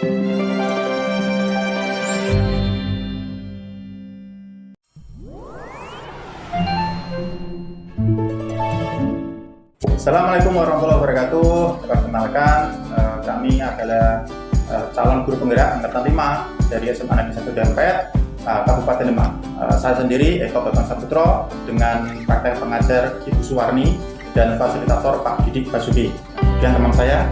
Assalamualaikum warahmatullahi wabarakatuh. Perkenalkan, kami adalah calon guru penggerak angkatan 5 dari SMA Negeri 1 Dempet, Kabupaten Demak. Saya sendiri Eko Bambang Saputro dengan praktek pengajar Ibu Suwarni dan fasilitator Pak Didik Basuki. Dan teman saya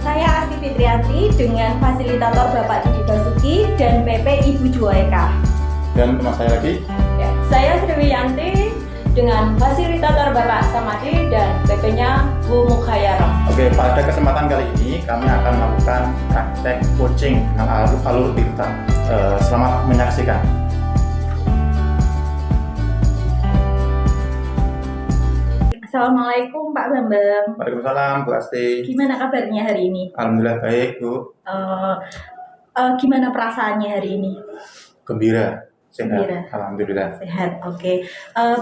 Asti Fitrianti dengan fasilitator Bapak Didik Basuki dan PP Ibu Juwaeka. Dan teman saya lagi. Ya, saya Sriwiyanti dengan fasilitator Bapak Samadi dan PP-nya Bu Mukhayaro. Oke, pada kesempatan kali ini kami akan melakukan praktek coaching dengan alur Tirta. Selamat menyaksikan. Assalamualaikum Pak Bambang. Waalaikumsalam Bu Asti. Gimana kabarnya hari ini? Alhamdulillah baik Bu. Gimana perasaannya hari ini? Gembira. Sehat. Gembira. Alhamdulillah. Sehat, oke.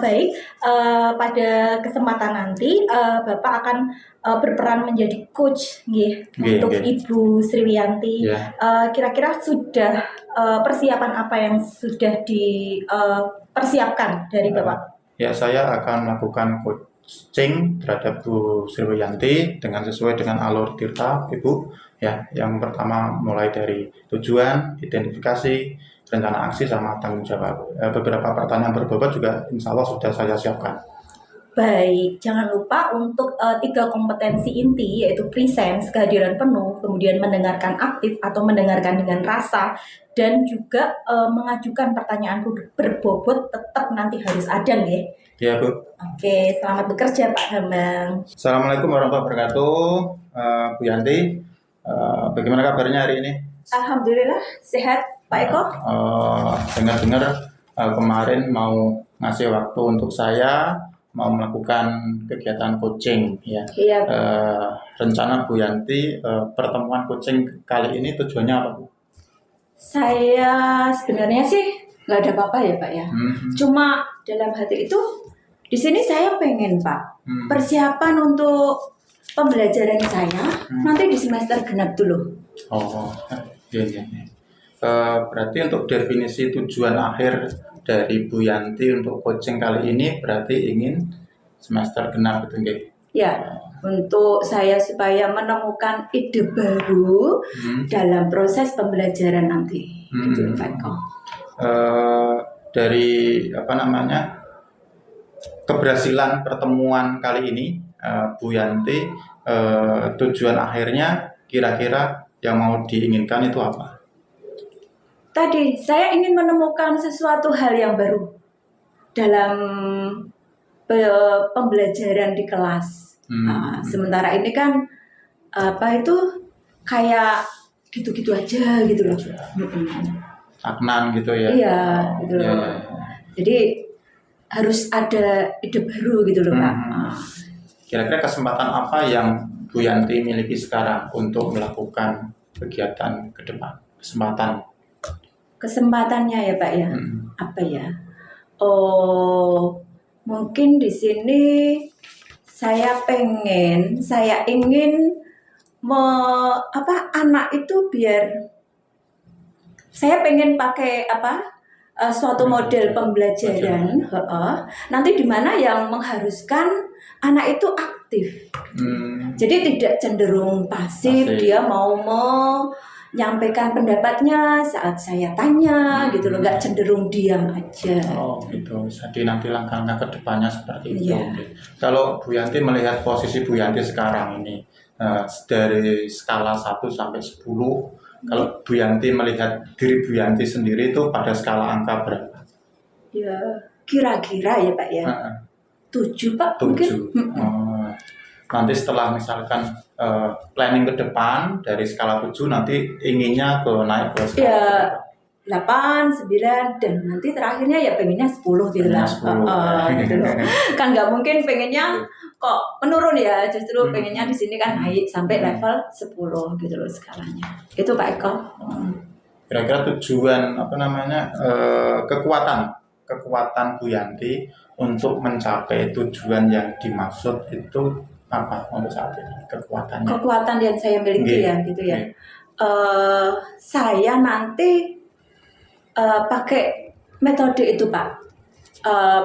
Baik, pada kesempatan nanti Bapak akan berperan menjadi coach untuk Ibu Sriwiyanti. Kira-kira sudah persiapan apa yang sudah dipersiapkan dari Bapak? Ya, saya akan melakukan coaching terhadap Bu Sriwiyanti sesuai dengan alur Tirta, Ibu. Ya, yang pertama mulai dari tujuan, identifikasi, rencana aksi sama tanggung jawab. Beberapa pertanyaan berbobot juga insya Allah sudah saya siapkan. Baik, jangan lupa untuk 3 kompetensi inti yaitu presence, kehadiran penuh, kemudian mendengarkan aktif atau mendengarkan dengan rasa, dan juga mengajukan pertanyaan berbobot tetap nanti harus ada nggih. Ya Bu. Oke, selamat bekerja Pak Bambang. Assalamualaikum warahmatullahi wabarakatuh. Bu Yanti, bagaimana kabarnya hari ini? Alhamdulillah sehat Pak Eko. Dengar-dengar kemarin mau ngasih waktu untuk saya mau melakukan kegiatan coaching ya. Iya. Rencana Bu Yanti pertemuan coaching kali ini tujuannya apa Bu? Saya sebenarnya sih nggak ada apa-apa ya Pak ya. Cuma dalam hati itu di sini saya pengen Pak persiapan untuk pembelajaran saya nanti di semester genap dulu. Oh, iya. Berarti untuk definisi tujuan akhir dari Bu Yanti untuk coaching kali ini berarti ingin semester genap itu nggih? Ya, untuk saya supaya menemukan ide baru dalam proses pembelajaran nanti. Itu Pak Eko. Dari keberhasilan pertemuan kali ini, Bu Yanti, tujuan akhirnya kira-kira yang mau diinginkan itu apa? Tadi saya ingin menemukan sesuatu hal yang baru dalam pembelajaran di kelas. Sementara ini kan kayak gitu-gitu aja gitu loh. Stagnan gitu ya? Iya, gitu loh. Ya. Jadi harus ada ide baru gitu loh Pak. Kira-kira kesempatan apa yang Bu Yanti miliki sekarang untuk melakukan kegiatan ke depan? Kesempatannya ya Pak ya. Apa ya? Mungkin di sini saya ingin anak itu biar saya pengen pakai suatu model pembelajaran nanti di mana yang mengharuskan anak itu aktif. Jadi tidak cenderung pasif. Dia mau menyampaikan pendapatnya saat saya tanya gitu loh, nggak cenderung diam aja. Oh gitu. Jadi nanti langkah-langkah ke depannya seperti itu. Kalau Bu Yanti melihat posisi Bu Yanti sekarang ini dari skala 1 sampai 10, kalau Bu Yanti melihat diri Bu Yanti sendiri itu pada skala angka berapa? Ya kira-kira ya Pak ya 7 Pak. 7 mungkin. Nanti setelah misalkan planning ke depan dari skala 7 nanti inginnya naik ke skala ya 8, 9 dan nanti terakhirnya ya pengennya 10 gitu lah. Gitu loh. Kan nggak mungkin pengennya kok menurun ya, justru pengennya di sini kan naik sampai level 10 gitu loh skalanya. Itu Pak Eko. Kira-kira tujuan kekuatan Bu Yanti untuk mencapai tujuan yang dimaksud itu apa untuk saat ini kekuatannya? Kekuatan yang saya miliki ya gitu ya. Saya nanti pakai metode itu Pak,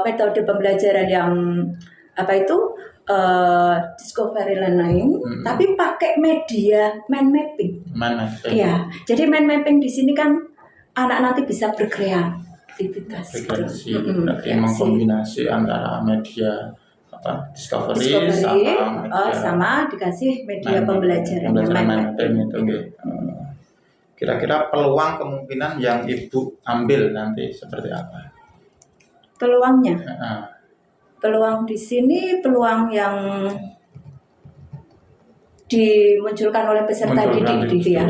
metode pembelajaran yang apa itu discovery learning, tapi pakai media mind mapping. Iya, jadi mind mapping di sini kan anak nanti bisa berkreativitas. Mengkombinasi antara media discovery sama dikasih media pembelajaran mind mapping itu. Kira-kira peluang kemungkinan yang Ibu ambil nanti seperti apa? Peluangnya? Peluang di sini peluang yang dimunculkan oleh peserta didik ya.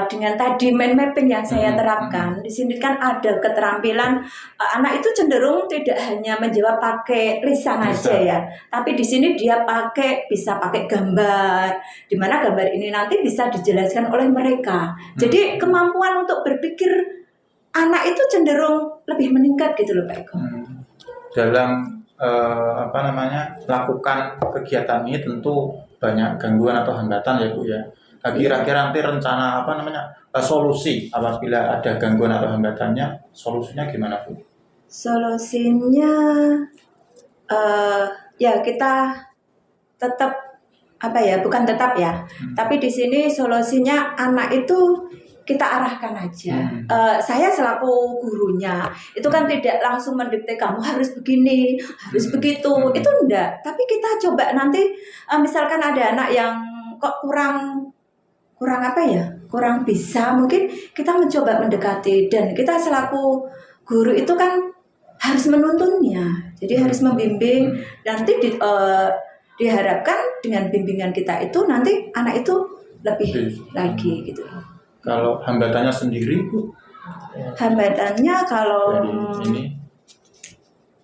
Dengan tadi mind mapping yang saya terapkan, di sini kan ada keterampilan anak itu cenderung tidak hanya menjawab pakai lisan aja ya, tapi di sini dia bisa pakai gambar, di mana gambar ini nanti bisa dijelaskan oleh mereka. Jadi kemampuan untuk berpikir anak itu cenderung lebih meningkat gitu loh Pak Eko. Dalam lakukan kegiatan ini tentu banyak gangguan atau hambatan ya Bu ya. Kira-kira nanti rencana solusi apabila ada gangguan atau hambatannya, solusinya gimana Bu? Solusinya ya kita tetap bukan tetap ya, tapi di sini solusinya anak itu kita arahkan aja. Saya selaku gurunya itu kan tidak langsung mendikte kamu harus begini, harus begitu. Itu enggak. Tapi kita coba nanti misalkan ada anak yang kok kurang bisa, mungkin kita mencoba mendekati, dan kita selaku guru itu kan harus menuntunnya. Jadi harus membimbing. Nanti diharapkan dengan bimbingan kita itu nanti anak itu lebih lagi gitu. Kalau hambatannya sendiri Bu? Hambatannya kalau ini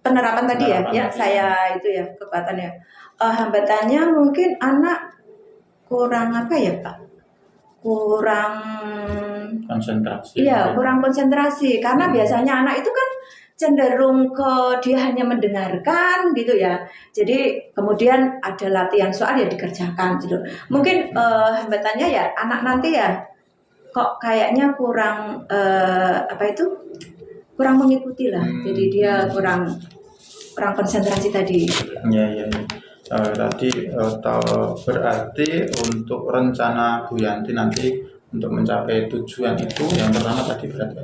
penerapan tadi ya saya itu ya kekuatannya. Hambatannya mungkin anak kurang Pak? Kurang konsentrasi. Iya, kurang konsentrasi karena biasanya anak itu kan cenderung dia hanya mendengarkan gitu ya. Jadi kemudian ada latihan soal ya dikerjakan gitu. Mungkin hambatannya ya anak nanti ya kok kayaknya kurang kurang mengikuti lah. Jadi dia kurang konsentrasi tadi. Iya. Tadi berarti untuk rencana Bu Yanti nanti untuk mencapai tujuan itu yang pertama tadi berarti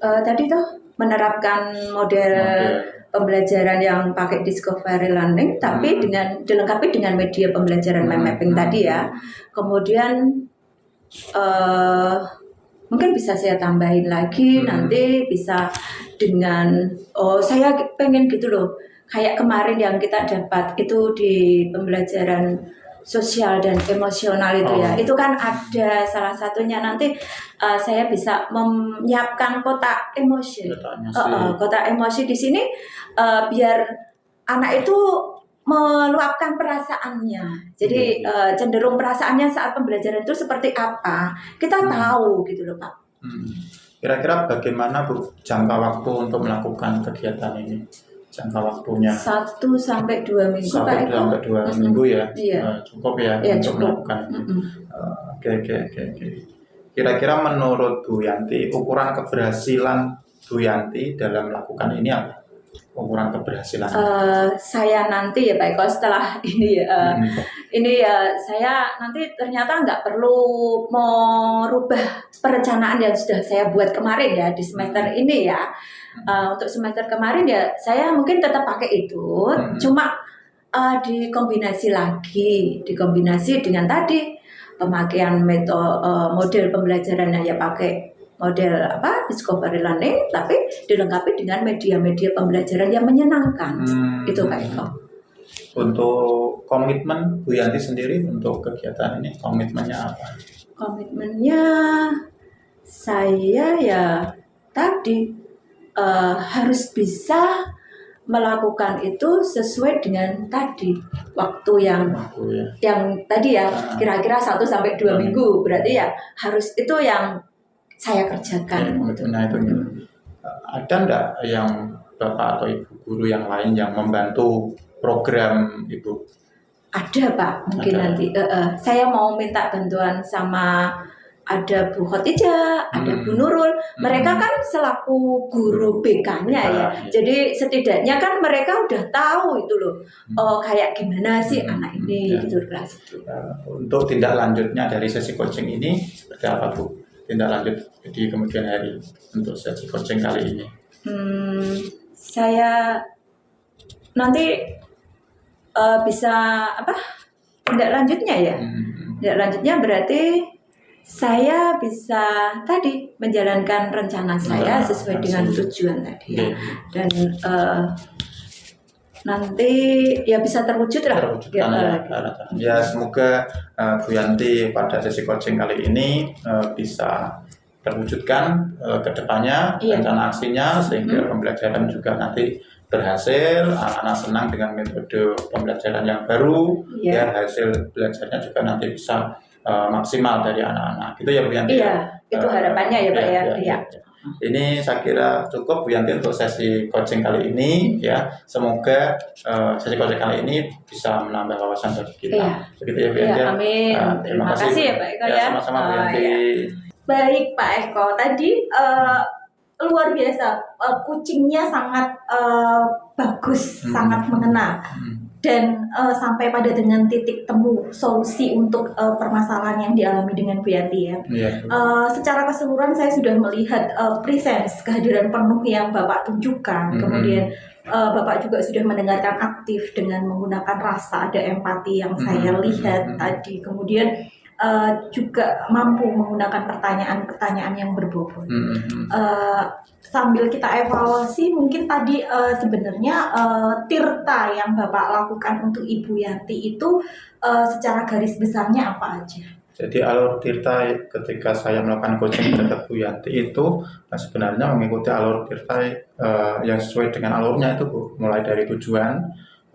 tadi menerapkan model pembelajaran yang pakai discovery learning, tapi dilengkapi dengan media pembelajaran mind mapping tadi ya. Kemudian mungkin bisa saya tambahin lagi nanti bisa dengan saya pengen gitu loh, kayak kemarin yang kita dapat itu di pembelajaran sosial dan emosional itu ya, itu kan ada salah satunya nanti saya bisa menyiapkan kotak emosi. Kotak emosi di sini biar anak itu meluapkan perasaannya. Jadi cenderung perasaannya saat pembelajaran itu seperti apa, kita tahu gitu loh Pak. Kira-kira bagaimana Bu jangka waktu untuk melakukan kegiatan ini? Jangka waktunya 1 sampai 2 minggu Pak. 1 sampai 2 minggu ya? Iya. Cukup ya untuk melakukan ini. Oke. Kira-kira menurut Bu Yanti, ukuran keberhasilan Bu Yanti dalam melakukan ini apa? Ukuran keberhasilan? Saya nanti ya Pak Eko setelah ini ini ya saya nanti ternyata nggak perlu merubah perencanaan yang sudah saya buat kemarin ya di semester ini ya. Untuk semester kemarin ya saya mungkin tetap pakai itu, cuma dikombinasi dengan tadi pemakaian model pembelajarannya ya pakai model discovery learning, tapi dilengkapi dengan media-media pembelajaran yang menyenangkan. Itu Pak Eko. Untuk komitmen Bu Yanti sendiri untuk kegiatan ini, komitmennya apa? Komitmennya saya ya tadi harus bisa melakukan itu sesuai dengan tadi waktu yang tadi ya kira-kira 1 sampai 2 minggu, berarti ya harus itu yang saya kerjakan. Nah itu ada enggak yang Bapak atau Ibu guru yang lain yang membantu program Ibu? Ada Pak, mungkin nanti saya mau minta bantuan sama ada Bu Khotijah, ada Bu Nurul. Mereka kan selaku guru BK-nya ya. Jadi setidaknya kan mereka udah tahu itu loh. Kayak gimana sih anak ini gitu kelas itu. Untuk tindak lanjutnya dari sesi coaching ini seperti apa Bu? Tindak lanjut di kemudian hari untuk sesi coaching kali ini. Saya nanti bisa apa? Tindak lanjutnya ya. Tindak lanjutnya berarti saya bisa tadi menjalankan rencana saya sesuai dengan tujuan tadi ya. Dan nanti ya bisa terwujud lah. Ya semoga Bu Yanti pada sesi coaching kali ini bisa terwujudkan ke depannya rencana aksinya sehingga pembelajaran juga nanti berhasil, anak-anak senang dengan metode pembelajaran yang baru, ya hasil belajarnya juga nanti bisa maksimal dari anak-anak. Itu ya Bu Yanti. Iya, itu harapannya ya Pak ya. Iya. Ini saya kira cukup Bu Yanti untuk sesi coaching kali ini ya. Semoga sesi coaching kali ini bisa menambah wawasan bagi kita. Iya. Begitu ya Bu Yanti. Iya, amin. Terima kasih ya Pak Eko ya. Sama-sama Bu Yanti. Baik Pak Eko, tadi luar biasa, kucingnya sangat bagus, sangat mengena. Dan sampai pada dengan titik temu solusi untuk permasalahan yang dialami dengan Bu Yanti ya. Secara keseluruhan saya sudah melihat presence, kehadiran penuh yang Bapak tunjukkan. Kemudian Bapak juga sudah mendengarkan aktif dengan menggunakan rasa, ada empati yang saya lihat tadi. Kemudian juga mampu menggunakan pertanyaan-pertanyaan yang berbobot. Sambil kita evaluasi, mungkin tadi sebenarnya tirta yang Bapak lakukan untuk Ibu Yanti itu secara garis besarnya apa aja? Jadi alur tirta ketika saya melakukan coaching terhadap Bu Yanti itu sebenarnya mengikuti alur tirta yang sesuai dengan alurnya itu Bu. Mulai dari tujuan,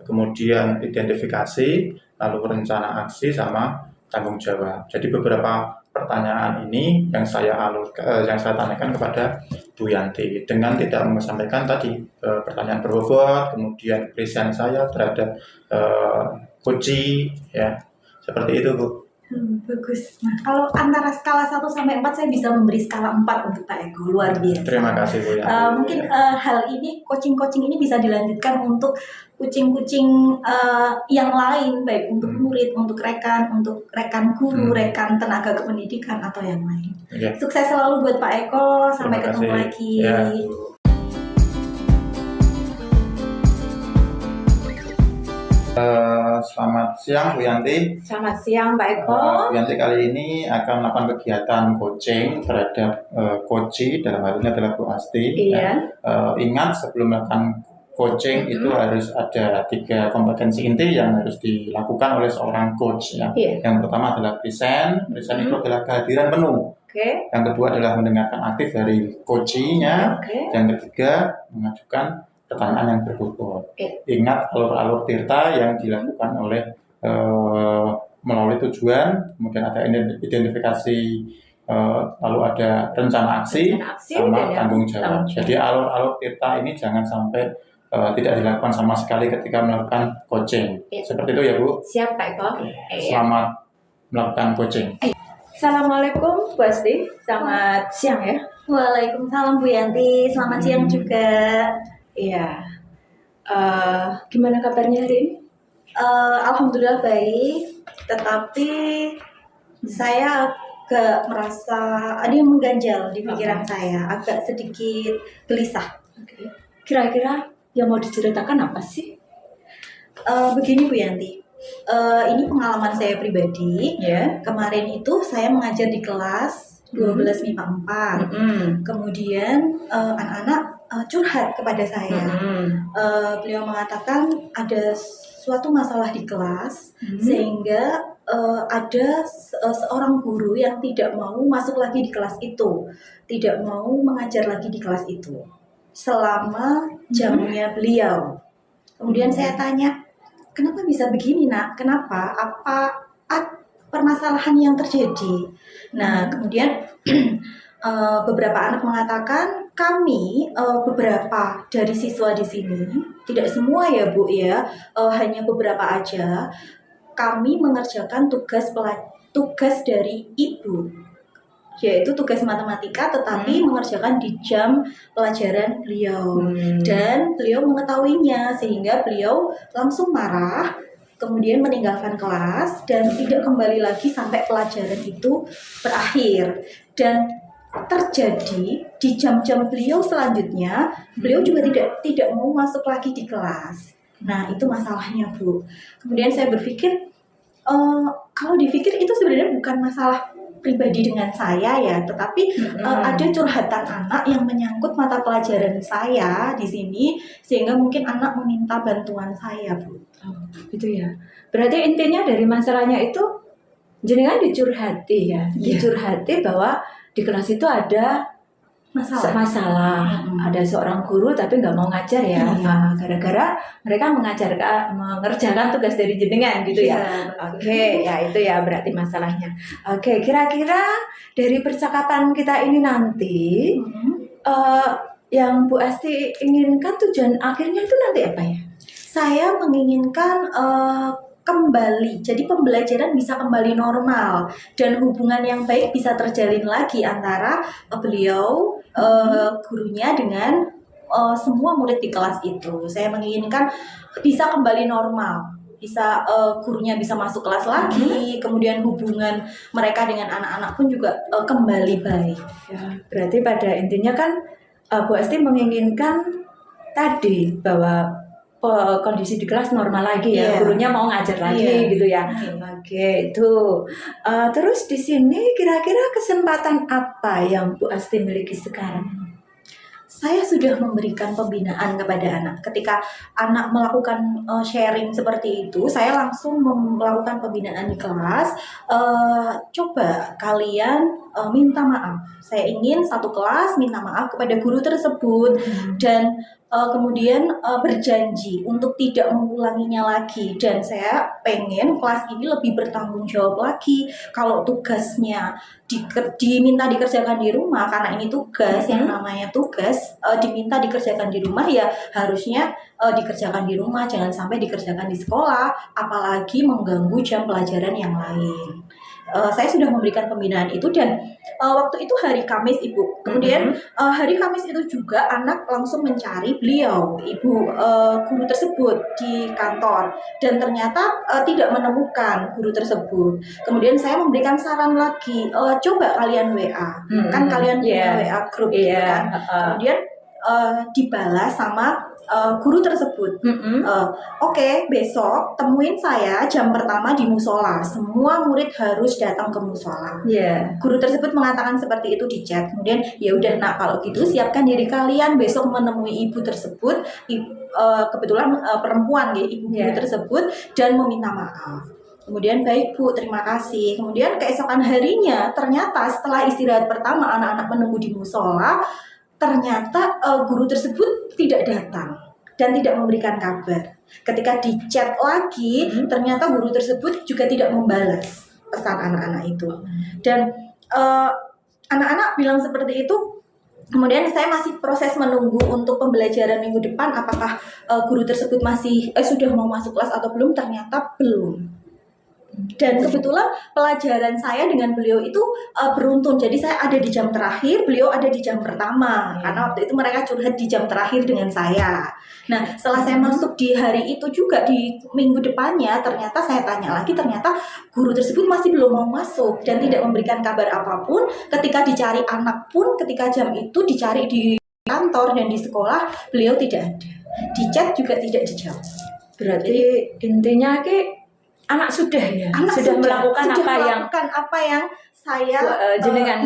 kemudian identifikasi, lalu rencana aksi sama tanggung jawab. Jadi beberapa pertanyaan ini yang saya tanyakan kepada Bu Yanti dengan tidak menyampaikan tadi pertanyaan berbobot, kemudian present saya terhadap coaching ya. Seperti itu Bu. Bagus. Nah, kalau antara skala 1 sampai 4 saya bisa memberi skala 4 untuk Pak Eko. Luar biasa. Terima kasih Bu Yanti. Mungkin hal ini, coaching ini bisa dilanjutkan untuk kucing-kucing yang lain, baik untuk murid, untuk rekan guru, rekan tenaga kependidikan atau yang lain. Sukses selalu buat Pak Eko. Sampai ketemu lagi. Ya. Selamat siang Bu Yanti. Selamat siang Pak Eko. Bu Yanti kali ini akan melakukan kegiatan coaching terhadap coachi, dalam hal ini adalah Bu Asti. Iya. Ingat sebelum melakukan coaching itu harus ada 3 kompetensi inti yang harus dilakukan oleh seorang coach ya. Yang pertama adalah present itu adalah kehadiran penuh. Yang kedua adalah mendengarkan aktif dari coachinya. Yang ketiga mengajukan pertanyaan yang berbobot. Ingat alur-alur tirta yang dilakukan oleh melalui tujuan, kemudian ada identifikasi, lalu ada rencana aksi sama tanggung jawab. Jadi alur-alur tirta ini jangan sampai tidak dilakukan sama sekali ketika melakukan coaching. Seperti itu ya Bu. Siap Pak Eko. Selamat melakukan coaching. Assalamualaikum Bu Asti. Selamat siang ya. Waalaikumsalam Bu Yanti. Selamat siang juga. Iya. Gimana kabarnya hari ini? Alhamdulillah baik. Tetapi saya agak merasa ada yang mengganjal di pikiran saya, agak sedikit gelisah. Kira-kira yang mau diceritakan apa sih? Begini Bu Yanti. Ini pengalaman saya pribadi. Kemarin itu saya mengajar di kelas 12 MIPA 4. Kemudian anak-anak curhat kepada saya. Beliau mengatakan ada suatu masalah di kelas sehingga ada seorang guru yang tidak mau masuk lagi di kelas itu, tidak mau mengajar lagi di kelas itu selama jamnya beliau. Kemudian saya tanya, kenapa bisa begini Nak? Kenapa? Apa permasalahan yang terjadi? Nah, kemudian beberapa anak mengatakan kami beberapa dari siswa di sini, tidak semua ya Bu ya, hanya beberapa aja, kami mengerjakan tugas dari ibu yaitu tugas matematika tetapi mengerjakan di jam pelajaran beliau. Dan beliau mengetahuinya sehingga beliau langsung marah, kemudian meninggalkan kelas dan tidak kembali lagi sampai pelajaran itu berakhir. Dan terjadi di jam-jam beliau selanjutnya, beliau juga tidak mau masuk lagi di kelas. Nah, itu masalahnya, Bu. Kemudian saya berpikir, kalau dipikir itu sebenarnya bukan masalah pribadi dengan saya ya, tetapi ada curhatan anak yang menyangkut mata pelajaran saya di sini, sehingga mungkin anak meminta bantuan saya, Bu. Oh, gitu ya. Berarti intinya dari masalahnya itu jenengan dicurhati ya, dicurhati bahwa di kelas itu ada masalah. Ada seorang guru tapi nggak mau ngajar ya, gara-gara mereka mengerjakan tugas dari jenengan gitu ya. Oke, ya itu ya berarti masalahnya. Oke, kira-kira dari percakapan kita ini nanti yang Bu Asti inginkan tujuan akhirnya itu nanti apa ya? Saya menginginkan kembali, jadi pembelajaran bisa kembali normal dan hubungan yang baik bisa terjalin lagi antara beliau, gurunya dengan semua murid di kelas itu. Saya menginginkan bisa kembali normal, bisa gurunya bisa masuk kelas lagi, kemudian hubungan mereka dengan anak-anak pun juga kembali baik. Ya, berarti pada intinya kan Bu Asti menginginkan tadi bahwa kondisi di kelas normal lagi ya, gurunya mau ngajar lagi gitu ya. Oke, itu. Terus di sini kira-kira kesempatan apa yang Bu Asti miliki sekarang? Saya sudah memberikan pembinaan kepada anak. Ketika anak melakukan sharing seperti itu, saya langsung melakukan pembinaan di kelas. Coba kalian minta maaf. Saya ingin satu kelas minta maaf kepada guru tersebut dan kemudian berjanji untuk tidak mengulanginya lagi. Dan saya pengen kelas ini lebih bertanggung jawab lagi. Kalau tugasnya diminta dikerjakan di rumah, karena ini tugas yang namanya tugas diminta dikerjakan di rumah, ya harusnya dikerjakan di rumah, jangan sampai dikerjakan di sekolah, apalagi mengganggu jam pelajaran yang lain. Saya sudah memberikan pembinaan itu dan waktu itu hari Kamis, Ibu. Kemudian hari Kamis itu juga anak langsung mencari beliau, Ibu guru tersebut di kantor, dan ternyata tidak menemukan guru tersebut. Kemudian saya memberikan saran lagi, coba kalian WA, kan kalian punya WA grup gitu kan. Kemudian dibalas sama guru tersebut. Oke, besok temuin saya jam pertama di musola. Semua murid harus datang ke musola. Guru tersebut mengatakan seperti itu di chat. Kemudian ya udah, nak kalau gitu siapkan diri kalian besok menemui ibu tersebut. Kebetulan perempuan ya, ibu guru tersebut, dan meminta maaf. Kemudian baik Bu, terima kasih. Kemudian keesokan harinya ternyata setelah istirahat pertama anak-anak menunggu di musola, ternyata guru tersebut tidak datang dan tidak memberikan kabar. Ketika di chat lagi, ternyata guru tersebut juga tidak membalas pesan anak-anak itu. Dan anak-anak bilang seperti itu. Kemudian saya masih proses menunggu untuk pembelajaran minggu depan, apakah guru tersebut masih sudah mau masuk kelas atau belum. Ternyata belum. Dan kebetulan pelajaran saya dengan beliau itu beruntun. Jadi saya ada di jam terakhir, beliau ada di jam pertama. Karena waktu itu mereka curhat di jam terakhir dengan saya. Nah, setelah saya masuk di hari itu juga, di minggu depannya, ternyata saya tanya lagi, ternyata guru tersebut masih belum mau masuk dan tidak memberikan kabar apapun. Ketika dicari anak pun, ketika jam itu dicari di kantor dan di sekolah, beliau tidak ada. Di chat juga tidak dijawab. Berarti intinya anak sudah ya, sudah melakukan apa yang saya jenengan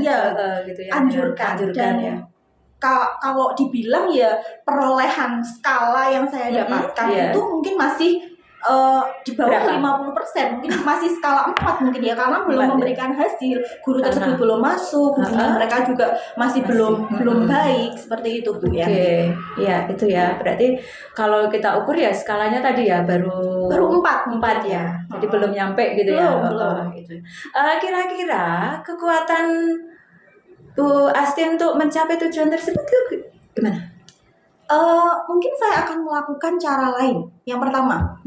gitu ya, anjurkan. Dan ya. Kalau dibilang ya perolehan skala yang saya dapatkan itu mungkin masih di bawah 50%, mungkin masih skala 4 mungkin ya, karena belum memberikan hasil. Guru tersebut belum masuk, mungkin mereka juga masih belum baik, seperti itu Bu ya. Ya itu ya. Berarti kalau kita ukur ya skalanya tadi ya baru 4 ya. Jadi belum nyampe gitu ya. Belum. Kira-kira kekuatan Bu Asti untuk mencapai tujuan tersebut gimana? Mungkin saya akan melakukan cara lain. Yang pertama,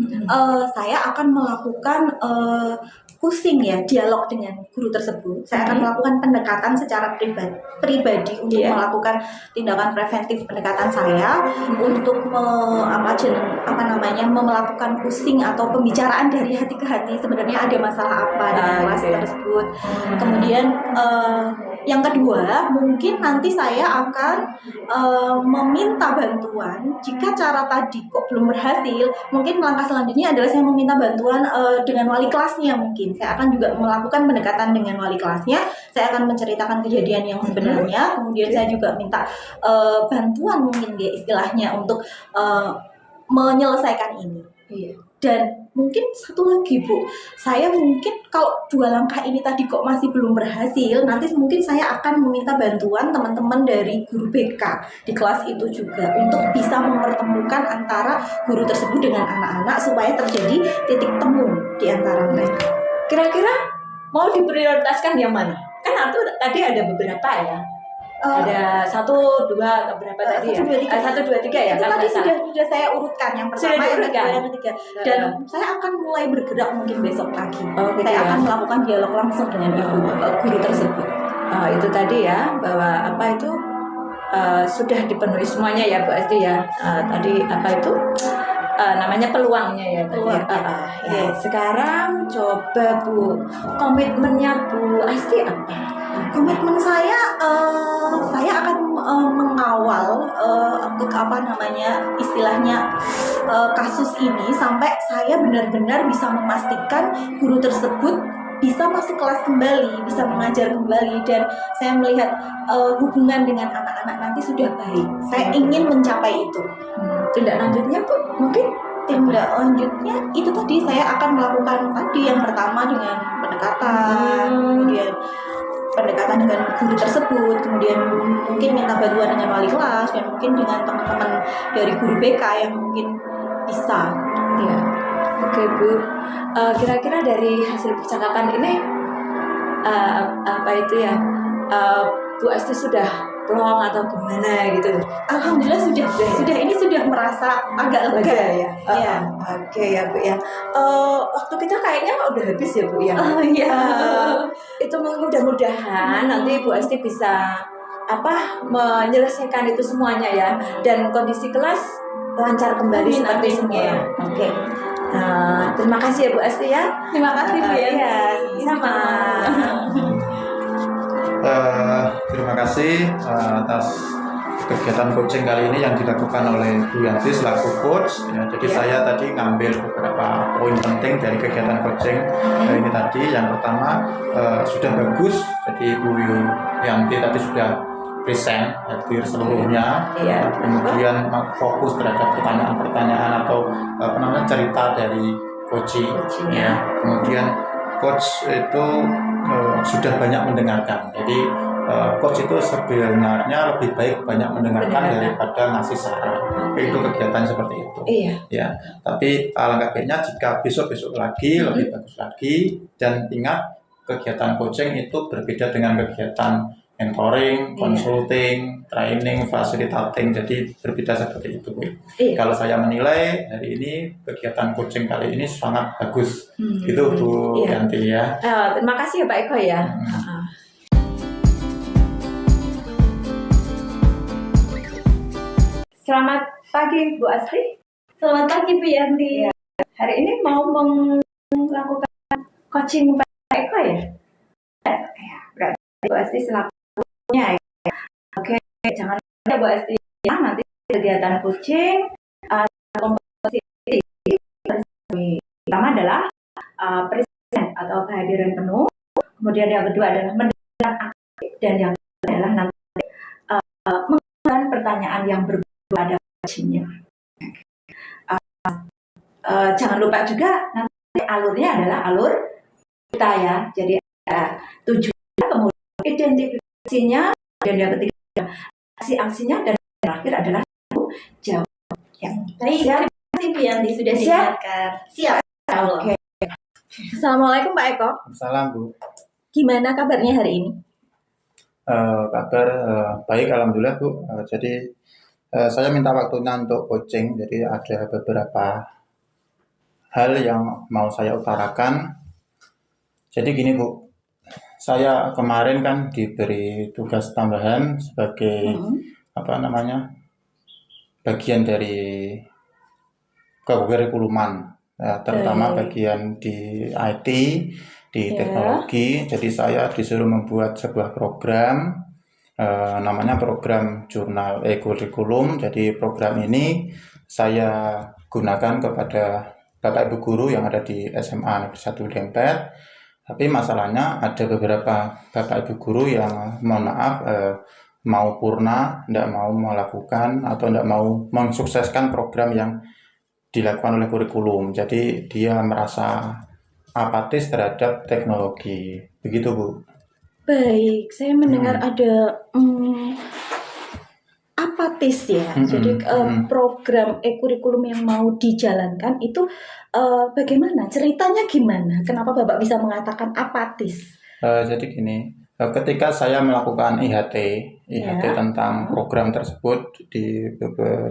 saya akan melakukan kursing ya, dialog dengan guru tersebut, saya akan melakukan pendekatan secara pribadi untuk melakukan tindakan preventif pendekatan saya untuk melakukan kursing atau pembicaraan dari hati ke hati, sebenarnya ada masalah apa dengan kelas tersebut. Kemudian yang kedua, mungkin nanti saya akan meminta bantuan jika cara tadi kok belum berhasil. Mungkin langkah selanjutnya adalah saya meminta bantuan dengan wali kelasnya. Mungkin saya akan juga melakukan pendekatan dengan wali kelasnya. Saya akan menceritakan kejadian yang sebenarnya. Kemudian saya juga minta bantuan mungkin ya istilahnya untuk menyelesaikan ini. Dan mungkin satu lagi Bu, saya mungkin kalau 2 langkah ini tadi kok masih belum berhasil, nanti mungkin saya akan meminta bantuan teman-teman dari guru BK di kelas itu juga untuk bisa mempertemukan antara guru tersebut dengan anak-anak supaya terjadi titik temu di antara mereka. Kira-kira mau diprioritaskan yang mana? Kan tadi ada beberapa ya. Ada 1, 2, berapa tadi ya? 1, 2, 3 ya? Itu tadi sudah saya urutkan, yang pertama, yang kedua, yang ketiga. Dan saya akan mulai bergerak mungkin besok pagi. Saya akan melakukan dialog langsung dengan ibu guru tersebut. Itu tadi ya, bahwa apa itu sudah dipenuhi semuanya ya Bu Asti ya. Tadi apa itu namanya peluangnya ya. Peluang. Ya. Sekarang coba Bu, komitmennya Bu Asti apa? Komitmen saya akan mengawal istilahnya kasus ini sampai saya benar-benar bisa memastikan guru tersebut bisa masuk kelas kembali, bisa mengajar kembali, dan saya melihat hubungan dengan anak-anak nanti sudah baik. Saya ingin mencapai itu. Tindak lanjutnya Bu, mungkin? Tindak lanjutnya itu tadi, saya akan melakukan tadi yang pertama dengan pendekatan, kemudian pendekatan dengan guru tersebut, kemudian mungkin minta bantuan dengan wali kelas, dan mungkin dengan teman-teman dari guru BK yang mungkin bisa. Ya. Oke Bu, kira-kira dari hasil percakapan ini Bu Asti sudah plong atau gimana gitu? Alhamdulillah sudah ini sudah merasa agak lega ya. Iya. Oke ya Bu ya. Waktu kita kayaknya udah habis ya Bu ya. Oh iya. Itu mudah-mudahan nanti Bu Asti bisa menyelesaikan itu semuanya ya, dan kondisi kelas lancar kembali seperti semula. Oke. Terima kasih ya Bu Asti ya. Terima kasih Bu ya. Iya, sama. Terima kasih atas kegiatan coaching kali ini yang dilakukan oleh Bu Yanti selaku coach. Jadi saya tadi ngambil beberapa poin penting dari kegiatan coaching ini tadi. Yang pertama, sudah bagus. Jadi Bu Yanti tadi sudah present hadir seluruhnya. Kemudian fokus terhadap pertanyaan-pertanyaan atau cerita dari coaching. Kemudian coach itu sudah banyak mendengarkan. Jadi coach itu sebenarnya lebih baik banyak mendengarkan daripada ngasih saran. Itu kegiatan seperti itu. Iya. Ya. Tapi alangkah baiknya jika besok-besok lagi lebih bagus lagi, dan ingat kegiatan coaching itu berbeda dengan kegiatan mentoring, consulting, training, facilitating. Jadi berbeda seperti itu. Kalau saya menilai hari ini kegiatan coaching kali ini sangat bagus. Itu Bu Yanti ya. Terima kasih ya Pak Eko ya. Selamat pagi Bu Asti. Selamat pagi Bu Yanti. Hari ini mau melakukan coaching Pak Eko ya? Berarti Bu Asti selaku ya. Oke, jangan lupa Bu Asti ya, nanti kegiatan coaching komposisi pertama adalah present atau kehadiran penuh, kemudian yang kedua adalah mendengar aktif, dan yang ketiga adalah nanti mengajukan pertanyaan yang berbeda pada coachingnya. Jangan lupa juga nanti alurnya adalah alur kita ya, jadi tujuan, kemudian identifikasinya, dan yang ketiga aksi-aksinya, dan yang terakhir adalah jawab. Ya. Baik, terima kasih Bu Yanti sudah diingatkan. Siap. Oke. Assalamualaikum Pak Eko. Salam Bu. Gimana kabarnya hari ini? Kabar baik, alhamdulillah Bu. Jadi saya minta waktunya untuk coaching. Jadi ada beberapa hal yang mau saya utarakan. Jadi gini Bu, saya kemarin kan diberi tugas tambahan sebagai apa namanya bagian dari kekurikuluman, ya, terutama bagian di IT, di teknologi. Jadi saya disuruh membuat sebuah program, namanya program jurnal e-kurikulum. Jadi program ini saya gunakan kepada Bapak Ibu guru yang ada di SMA Negeri 1 Dempet. Tapi masalahnya ada beberapa Bapak Ibu guru yang mohon maaf mau purna, tidak mau melakukan atau tidak mau mensukseskan program yang dilakukan oleh kurikulum. Jadi dia merasa apatis terhadap teknologi. Begitu Bu. Baik, saya mendengar ada apatis ya. Jadi program e-kurikulum yang mau dijalankan itu bagaimana? Ceritanya gimana? Kenapa Bapak bisa mengatakan apatis? Jadi gini, ketika saya melakukan IHT tentang program tersebut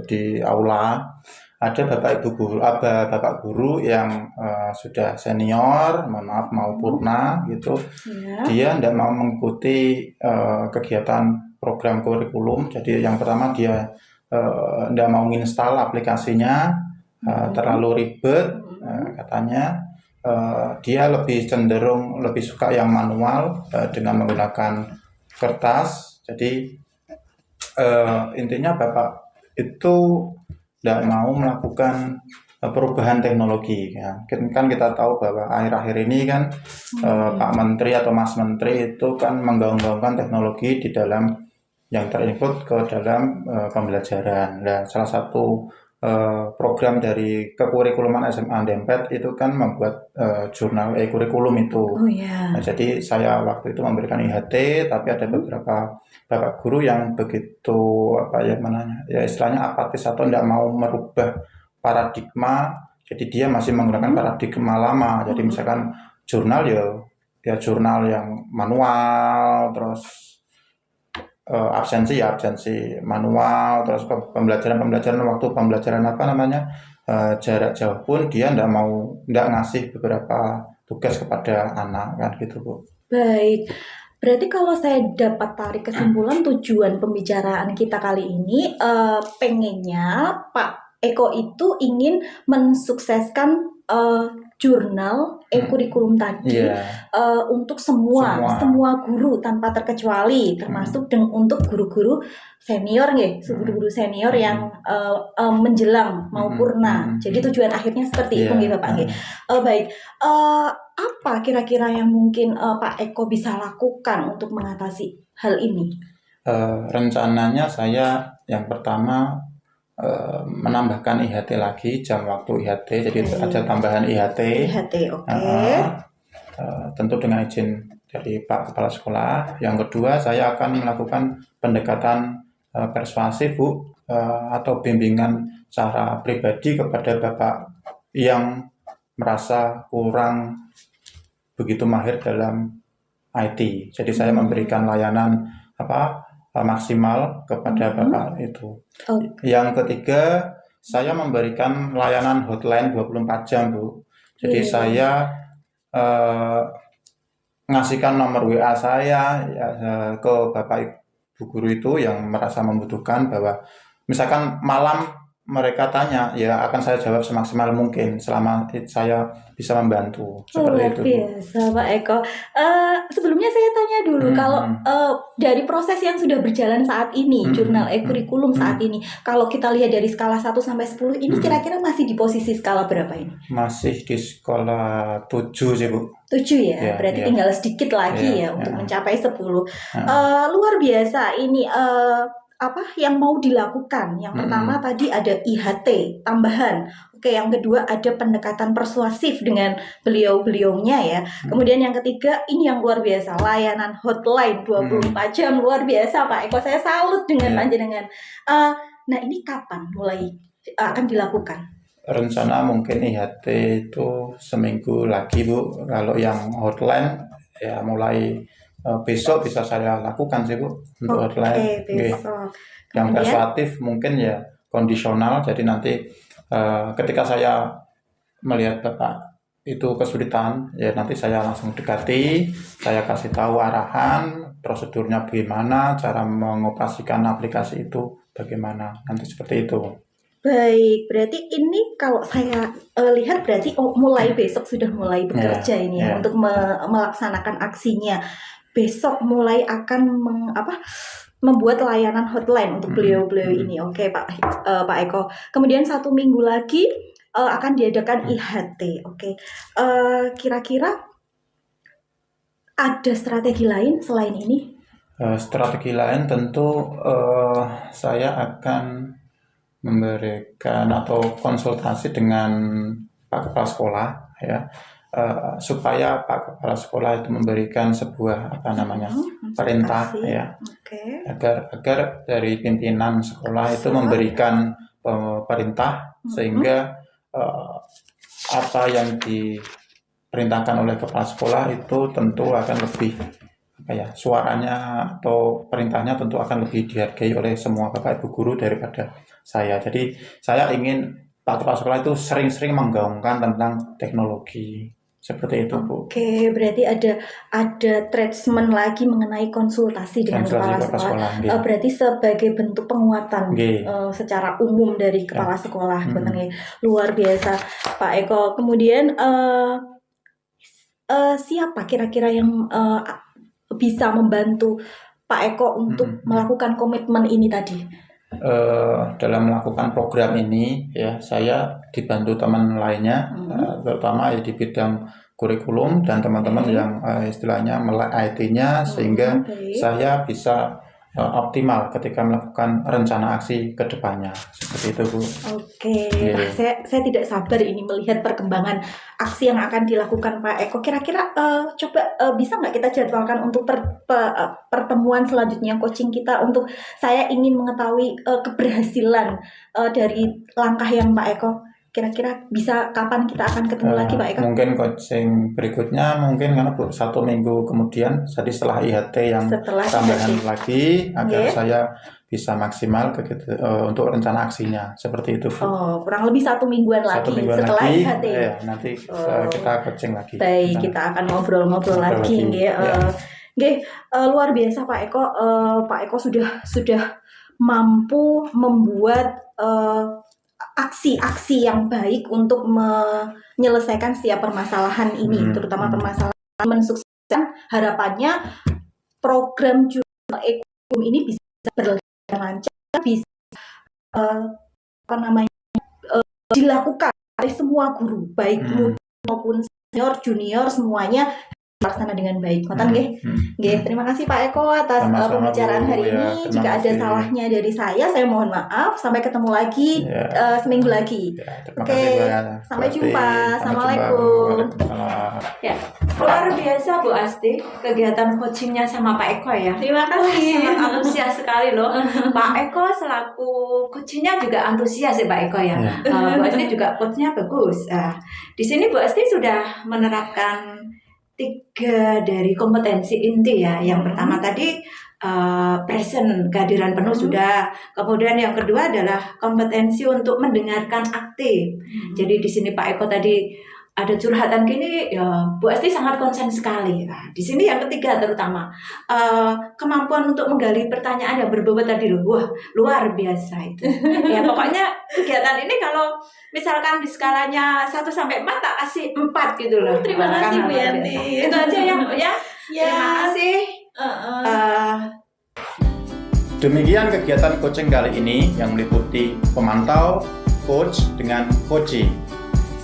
di aula, ada bapak guru yang sudah senior, mohon maaf mau purna gitu, dia tidak mau mengikuti kegiatan program kurikulum. Jadi yang pertama dia tidak mau install aplikasinya, terlalu ribet katanya. Dia lebih cenderung lebih suka yang manual dengan menggunakan kertas. Jadi intinya bapak itu tidak mau melakukan perubahan teknologi ya. Kan kita tahu bahwa akhir-akhir ini kan Pak Menteri atau Mas Menteri itu kan menggaung-gaungkan teknologi di dalam yang terinput ke dalam pembelajaran. Nah, salah satu program dari kekurikuluman SMA Dempet itu kan membuat jurnal e-kurikulum itu. Nah, jadi saya waktu itu memberikan IHT, tapi ada beberapa bapak guru yang begitu istilahnya apatis atau tidak mau merubah paradigma. Jadi dia masih menggunakan paradigma lama. Jadi misalkan jurnal ya jurnal yang manual, terus absensi manual, terus pembelajaran waktu pembelajaran jarak jauh pun dia tidak ngasih beberapa tugas kepada anak kan gitu Bu. Baik, berarti kalau saya dapat tarik kesimpulan tujuan pembicaraan kita kali ini pengennya Pak Eko itu ingin mensukseskan jurnal e-kurikulum tadi untuk semua guru tanpa terkecuali, termasuk untuk guru-guru senior guru-guru senior yang menjelang mau purna. Jadi tujuan akhirnya seperti itu nggih Bapak nggih. Baik. Apa kira-kira yang mungkin Pak Eko bisa lakukan untuk mengatasi hal ini? Rencananya saya yang pertama menambahkan IHT lagi, jam waktu IHT, jadi ada tambahan IHT. Tentu dengan izin dari Pak Kepala Sekolah. Yang kedua, saya akan melakukan pendekatan persuasif Bu, atau bimbingan secara pribadi kepada Bapak yang merasa kurang begitu mahir dalam IT. Jadi saya memberikan layanan maksimal kepada Bapak itu. Yang ketiga, saya memberikan layanan hotline 24 jam Bu. Jadi saya ngasihkan nomor WA saya ke Bapak Ibu guru itu yang merasa membutuhkan, bahwa misalkan malam mereka tanya, ya akan saya jawab semaksimal mungkin selama saya bisa membantu. Seperti itu. Biasa Pak Eko. Sebelumnya saya tanya dulu, kalau dari proses yang sudah berjalan saat ini, jurnal e-kurikulum saat ini, kalau kita lihat dari skala 1 sampai 10, ini kira-kira masih di posisi skala berapa ini? Masih di skala 7 sih Bu. 7 ya, berarti tinggal sedikit lagi untuk mencapai 10. Luar biasa ini. Apa yang mau dilakukan? Yang pertama tadi ada IHT tambahan. Oke, yang kedua ada pendekatan persuasif dengan beliau-beliaunya ya. Kemudian yang ketiga, ini yang luar biasa, layanan hotline 24 jam, luar biasa Pak Eko. Saya salut dengan panjenengan. Nah, ini kapan mulai akan dilakukan? Rencana mungkin IHT itu seminggu lagi Bu. Kalau yang hotline ya mulai besok bisa saya lakukan sih Bu untuk hotline. Besok. Yang persuasif mungkin ya kondisional. Jadi nanti ketika saya melihat Bapak itu kesulitan, ya nanti saya langsung dekati, saya kasih tahu arahan, prosedurnya bagaimana, cara mengoperasikan aplikasi itu bagaimana, nanti seperti itu. Baik, berarti ini kalau saya lihat berarti mulai besok sudah mulai bekerja ini ya, untuk melaksanakan aksinya. Besok mulai akan membuat layanan hotline untuk beliau-beliau ini. Oke, Pak Eko. Kemudian 1 minggu lagi akan diadakan IHT. Oke. Kira-kira ada strategi lain selain ini? Strategi lain tentu saya akan memberikan atau konsultasi dengan Pak Kepala Sekolah ya, supaya Pak Kepala Sekolah itu memberikan sebuah perintah ya, agar dari pimpinan sekolah itu memberikan perintah sehingga apa yang diperintahkan oleh kepala sekolah itu tentu akan lebih suaranya atau perintahnya tentu akan lebih dihargai oleh semua Bapak Ibu guru daripada saya. Jadi saya ingin Pak Kepala Sekolah itu sering-sering menggaungkan tentang teknologi. Seperti itu, Bu. Oke, berarti ada treatment lagi mengenai konsultasi dengan kepala sekolah. Berarti sebagai bentuk penguatan secara umum dari kepala sekolah. Luar biasa, Pak Eko. Kemudian siapa kira-kira yang bisa membantu Pak Eko untuk melakukan komitmen ini tadi? Dalam melakukan program ini ya, saya dibantu teman lainnya, terutama di bidang kurikulum dan teman-teman yang istilahnya melek IT-nya, sehingga saya bisa optimal ketika melakukan rencana aksi ke depannya. Seperti itu, Bu. Oke. Saya tidak sabar ini melihat perkembangan aksi yang akan dilakukan Pak Eko. Kira-kira coba bisa nggak kita jadwalkan untuk pertemuan selanjutnya coaching kita, untuk saya ingin mengetahui keberhasilan dari langkah yang Pak Eko. Kira-kira bisa kapan kita akan ketemu lagi, Pak Eko? Mungkin coaching berikutnya mungkin karena 1 minggu kemudian, jadi setelah IHT yang tambahan lagi, agar saya bisa maksimal untuk rencana aksinya. Seperti itu, Bu. Kurang lebih 1 mingguan lagi setelah lagi, IHT. Nanti kita coaching lagi. Baik, kita akan ngobrol-ngobrol lagi. Luar biasa Pak Eko. Pak Eko sudah mampu membuat aksi-aksi yang baik untuk menyelesaikan setiap permasalahan ini, terutama permasalahan mensukseskan. Harapannya program jurnal ekonomi ini bisa berjalan lancar, bisa dilakukan oleh semua guru, baik muda maupun senior, junior, semuanya laksana dengan baik. Terima kasih Pak Eko atas pembicaraan hari ini. Jika ada salahnya dari saya mohon maaf. Sampai ketemu lagi seminggu lagi. Sampai jumpa. Assalamualaikum. Ya, luar biasa Bu Asti kegiatan coachingnya sama Pak Eko ya. Terima kasih. Sangat antusias sekali loh. Pak Eko selaku coachingnya juga antusias ya Pak Eko ya. Bu Asti juga coachnya bagus. Di sini Bu Asti sudah menerapkan 3 dari kompetensi inti ya. Yang pertama tadi present, kehadiran penuh sudah. Kemudian yang kedua adalah kompetensi untuk mendengarkan aktif. Jadi di sini Pak Eko tadi ada curhatan gini ya, Bu Asti sangat konsen sekali. Di sini yang ketiga terutama kemampuan untuk menggali pertanyaan yang berbobot tadi loh. Wah, luar biasa itu. Ya pokoknya kegiatan ini kalau misalkan di skalanya 1 sampai 4 tak kasih 4 gitu loh. Terima kasih Bu Yanti. Itu aja ya Bu ya. Terima kasih. Demikian kegiatan coaching kali ini yang meliputi pemantau, coach dengan coaching.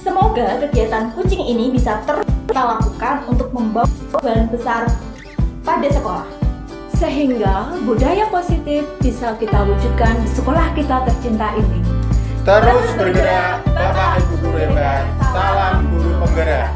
Semoga kegiatan coaching ini bisa terus kita lakukan untuk membawa perubahan besar pada sekolah, sehingga budaya positif bisa kita wujudkan di sekolah kita tercinta ini. Terus bergerak, Bapak Ibu guru hebat. Salam guru penggerak.